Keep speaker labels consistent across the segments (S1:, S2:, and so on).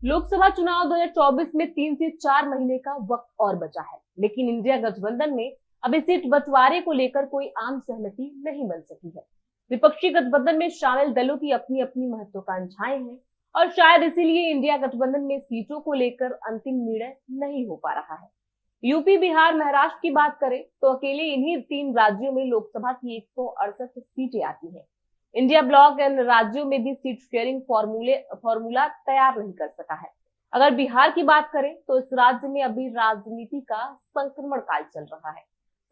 S1: लोकसभा चुनाव 2024 में 3 से 4 महीने का वक्त और बचा है, लेकिन इंडिया गठबंधन में अभी सीट बंटवारे को लेकर कोई आम सहमति नहीं बन सकी है। विपक्षी गठबंधन में शामिल दलों की अपनी अपनी महत्वाकांक्षाएं हैं और शायद इसीलिए इंडिया गठबंधन में सीटों को लेकर अंतिम निर्णय नहीं हो पा रहा है। यूपी, बिहार, महाराष्ट्र की बात करें तो अकेले इन्हीं 3 राज्यों में लोकसभा की 168 सीटें आती हैं। इंडिया ब्लॉक इन राज्यों में भी सीट शेयरिंग फॉर्मूला तैयार नहीं कर सका है। अगर बिहार की बात करें तो इस राज्य में अभी राजनीति का संक्रमण काल चल रहा है।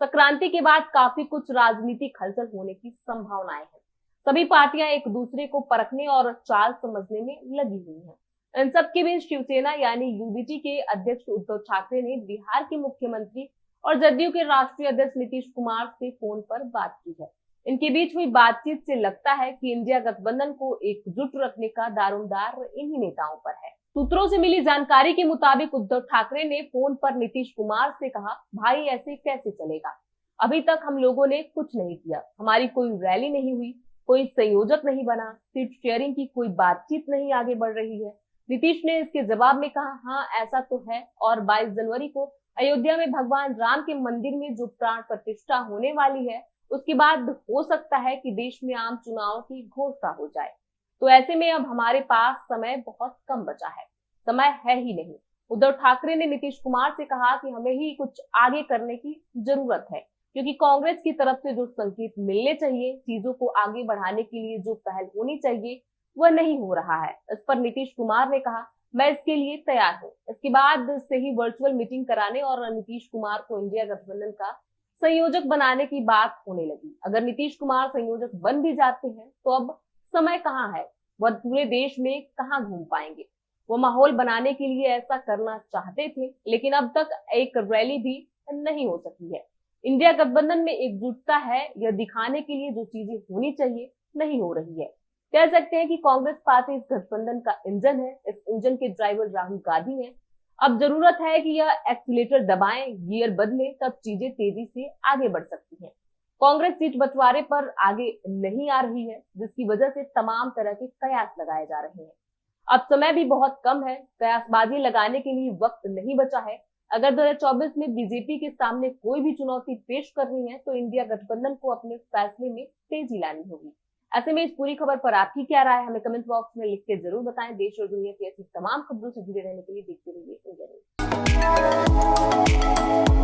S1: संक्रांति के बाद काफी कुछ राजनीतिक हलचल होने की संभावनाएं हैं। सभी पार्टियां एक दूसरे को परखने और चाल समझने में लगी हुई हैं। इन सब के बीच शिवसेना यानी यूबीटी के अध्यक्ष उद्धव ठाकरे ने बिहार के मुख्यमंत्री और जदयू के राष्ट्रीय अध्यक्ष नीतीश कुमार से फोन पर बात की है। इनके बीच हुई बातचीत से लगता है कि इंडिया गठबंधन को एकजुट रखने का दारोमदार इन्हीं नेताओं पर है। सूत्रों से मिली जानकारी के मुताबिक उद्धव ठाकरे ने फोन पर नीतीश कुमार से कहा, भाई ऐसे कैसे चलेगा, अभी तक हम लोगों ने कुछ नहीं किया, हमारी कोई रैली नहीं हुई, कोई संयोजक नहीं बना, सीट शेयरिंग की कोई बातचीत नहीं आगे बढ़ रही है। नीतीश ने इसके जवाब में कहा, हाँ ऐसा तो है, और 22 जनवरी को अयोध्या में भगवान राम के मंदिर में जो प्राण प्रतिष्ठा होने वाली है, उसके बाद हो सकता है कि देश में आम चुनाव की घोषणा हो जाए। तो ऐसे में अब हमारे पास समय बहुत कम बचा है, समय है ही नहीं। उद्धव ठाकरे ने नीतीश कुमार से कहा कि हमें ही कुछ आगे करने की जरूरत है, क्योंकि कांग्रेस की तरफ से जो संकेत मिलने चाहिए, चीजों को आगे बढ़ाने के लिए जो पहल होनी चाहिए, वह नहीं हो रहा है। इस पर नीतीश कुमार ने कहा, मैं इसके लिए तैयार हूँ। इसके बाद से ही वर्चुअल मीटिंग कराने और नीतीश कुमार को इंडिया गठबंधन का संयोजक बनाने की बात होने लगी। अगर नीतीश कुमार संयोजक बन भी जाते हैं तो अब समय कहाँ है, वह पूरे देश में कहाँ घूम पाएंगे। वो माहौल बनाने के लिए ऐसा करना चाहते थे, लेकिन अब तक एक रैली भी नहीं हो सकी है। इंडिया गठबंधन में एकजुटता है, यह दिखाने के लिए जो चीजें होनी चाहिए नहीं हो रही है। कह सकते हैं कि कांग्रेस पार्टी इस गठबंधन का इंजन है, इस इंजन के ड्राइवर राहुल गांधी हैं। अब जरूरत है कि यह एक्सीलेटर दबाएं, गियर बदले, तब चीजें तेजी से आगे बढ़ सकती हैं। कांग्रेस सीट बंटवारे पर आगे नहीं आ रही है, जिसकी वजह से तमाम तरह के कयास लगाए जा रहे हैं। अब समय भी बहुत कम है, कयासबाजी लगाने के लिए वक्त नहीं बचा है। अगर 2024 में बीजेपी के सामने कोई भी चुनौती पेश करनी है तो इंडिया गठबंधन को अपने फैसले में तेजी लानी होगी। ऐसे में इस पूरी खबर पर आपकी क्या राय है, हमें कमेंट बॉक्स में लिख के जरूर बताएं। देश और दुनिया की ऐसी तमाम खबरों से जुड़े रहने के लिए देखते रहिए इंडिया न्यूज।